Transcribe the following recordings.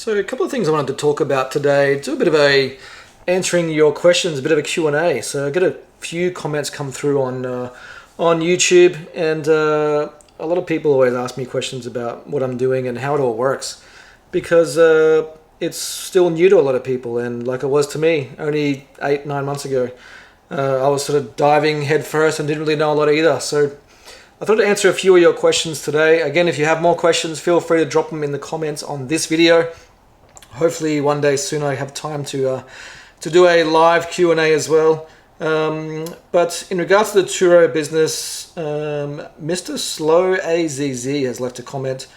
So a couple of things I wanted to talk about today. Do a bit of a answering your questions, a bit of a Q&A. So I get a few comments come through on YouTube, and a lot of people always ask me questions about what I'm doing and how it all works, because it's still new to a lot of people, and like it was to me only 8-9 months ago. I was sort of diving head first and didn't really know a lot either. So I thought to answer a few of your questions today. Again, if you have more questions, feel free to drop them in the comments on this video. Hopefully one day soon I have time to do a live Q&A as well. But in regards to the Turo business, Mr. Slow AZZ has left a comment.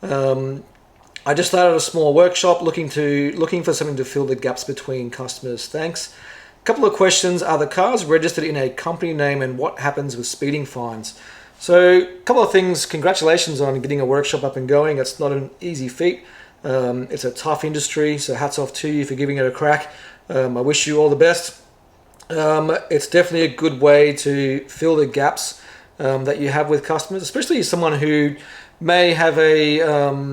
I just started a small workshop looking for something to fill the gaps between customers. Thanks. A couple of questions. Are the cars registered in a company name, and what happens with speeding fines? So a couple of things. Congratulations on getting a workshop up and going. It's not an easy feat. It's a tough industry, so hats off to you for giving it a crack. I wish you all the best. It's definitely a good way to fill the gaps that you have with customers, especially someone who may have a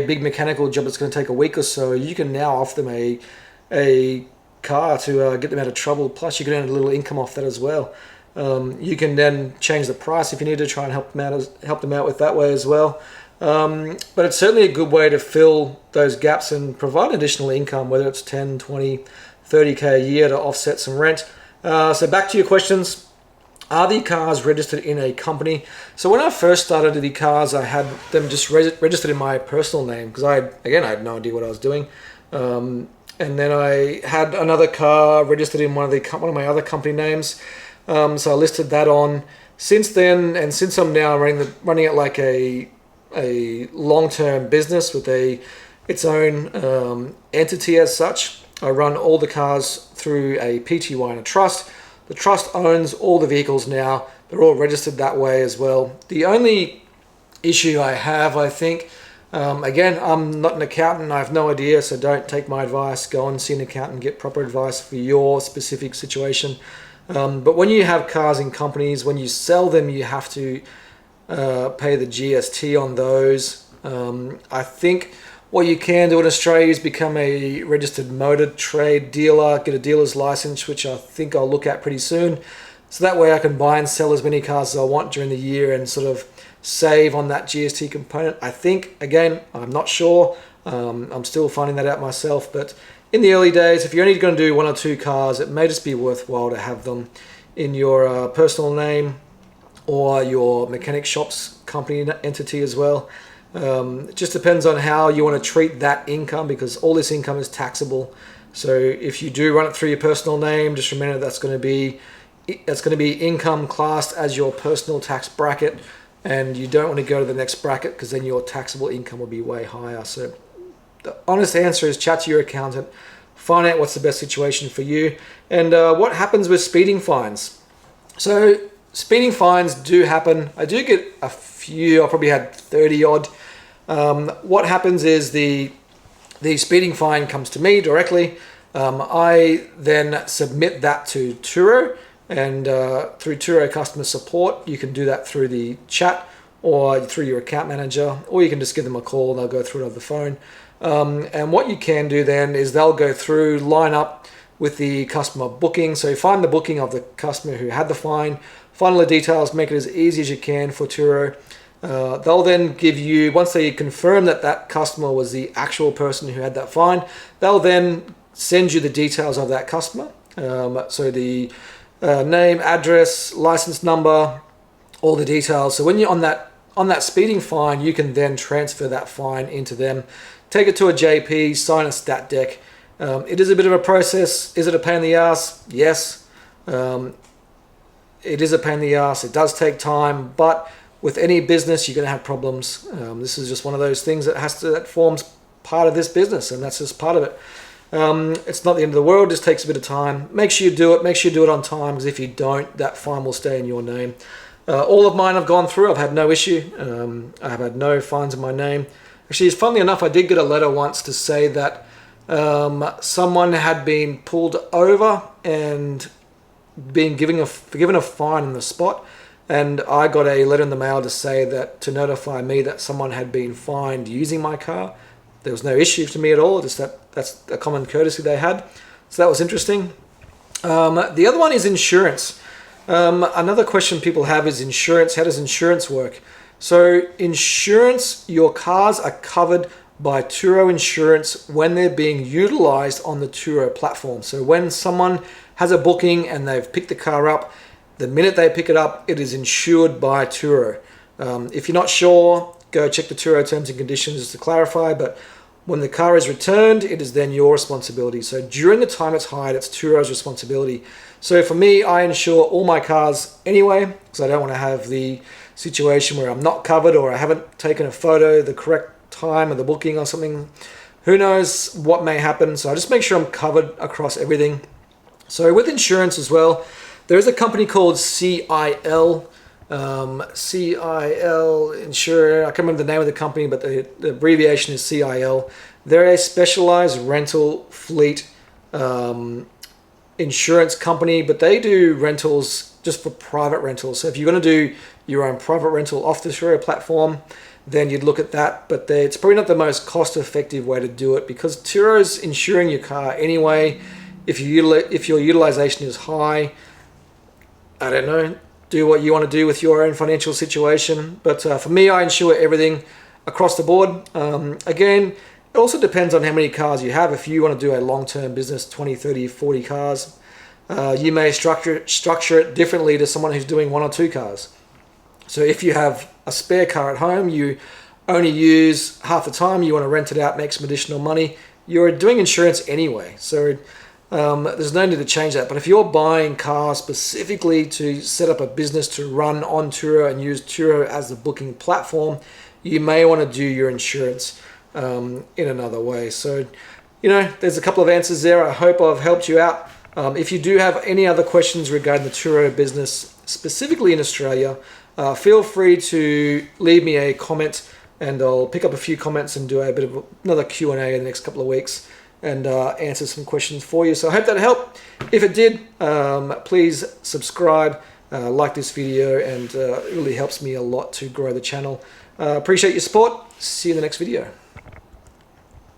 big mechanical job that's going to take a week or so. You can now offer them a car to get them out of trouble. Plus, you can earn a little income off that as well. You can then change the price if you need to try and help them out with that way as well. But it's certainly a good way to fill those gaps and provide additional income, whether it's 10, 20, 30k a year to offset some rent. So back to your questions. Are the cars registered in a company? So when I first started the cars, I had them just registered in my personal name, because I had no idea what I was doing. And then I had another car registered in one of my other company names. So I listed that on. Since then, and since I'm now running it like a long-term business with its own entity as such, I run all the cars through a PTY and a trust. The trust owns all the vehicles now. They're all registered that way as well. The only issue I have, I think, again, I'm not an accountant. I have no idea, so don't take my advice. Go and see an accountant, get proper advice for your specific situation. But when you have cars in companies, when you sell them, you have to pay the GST on those. I think what you can do in Australia is become a registered motor trade dealer, get a dealer's license, which I think I'll look at pretty soon. So that way I can buy and sell as many cars as I want during the year and sort of save on that GST component. I think, again, I'm not sure. I'm still finding that out myself, but in the early days, if you're only going to do 1 or 2 cars, it may just be worthwhile to have them in your personal name or your mechanic shop's company entity as well. It just depends on how you want to treat that income, because all this income is taxable. So if you do run it through your personal name, just remember that's going to be income classed as your personal tax bracket, and you don't want to go to the next bracket, because then your taxable income will be way higher. So the honest answer is chat to your accountant, find out what's the best situation for you, and what happens with speeding fines. So speeding fines do happen. I do get a few. I probably had 30 odd. What happens is the speeding fine comes to me directly. I then submit that to Turo, and through Turo customer support, you can do that through the chat or through your account manager, or you can just give them a call and they'll go through it over the phone. And what you can do then is they'll go through, line up with the customer booking. So you find the booking of the customer who had the fine, find all the details, make it as easy as you can for Turo. They'll then give you, once they confirm that customer was the actual person who had that fine, they'll then send you the details of that customer. So the name, address, license number, all the details. So when you're on that speeding fine, you can then transfer that fine into them, take it to a JP, sign a stat deck. It is a bit of a process. Is it a pain in the ass? Yes. It is a pain in the ass. It does take time, but with any business, you're going to have problems. This is just one of those things that forms part of this business, and that's just part of it. It's not the end of the world. It just takes a bit of time. Make sure you do it. Make sure you do it on time, because if you don't, that fine will stay in your name. All of mine I've gone through. I've had no issue. I have had no fines in my name. Actually, funnily enough, I did get a letter once to say that someone had been pulled over and been given a fine on the spot, and I got a letter in the mail to say that, to notify me that someone had been fined using my car. there was no issue to me at all. Just that's a common courtesy they had. So that was interesting. The other one is insurance. Another question people have is insurance. How does insurance work? So insurance, your cars are covered by Turo insurance when they're being utilized on the Turo platform. So when someone has a booking and they've picked the car up, the minute they pick it up, it is insured by Turo. If you're not sure, go check the Turo terms and conditions just to clarify, but when the car is returned, it is then your responsibility. So during the time it's hired, it's Turo's responsibility. So for me, I insure all my cars anyway, because I don't want to have the situation where I'm not covered or I haven't taken a photo the correct time of the booking or something. Who knows what may happen. So I just make sure I'm covered across everything. So with insurance as well, there is a company called CIL. CIL Insurer. I can't remember the name of the company, but the abbreviation is CIL. They're a specialized rental fleet insurance company, but they do rentals just for private rentals. So if you're going to do your own private rental off the Turo platform, then you'd look at that. But it's probably not the most cost-effective way to do it, because Turo's insuring your car anyway. If your utilization is high, I don't know, do what you want to do with your own financial situation. But for me, I insure everything across the board. Again, it also depends on how many cars you have. If you want to do a long-term business, 20, 30, 40 cars, you may structure it differently to someone who's doing 1 or 2 cars. So if you have a spare car at home, you only use half the time, you want to rent it out, make some additional money, you're doing insurance anyway. So there's no need to change that. But if you're buying cars specifically to set up a business to run on Turo and use Turo as the booking platform, you may want to do your insurance in another way. So, there's a couple of answers there. I hope I've helped you out. If you do have any other questions regarding the Turo business, specifically in Australia, feel free to leave me a comment, and I'll pick up a few comments and do a bit of another Q&A in the next couple of weeks and answer some questions for you. So I hope that helped. If it did, please subscribe, like this video, and it really helps me a lot to grow the channel. Appreciate your support. See you in the next video.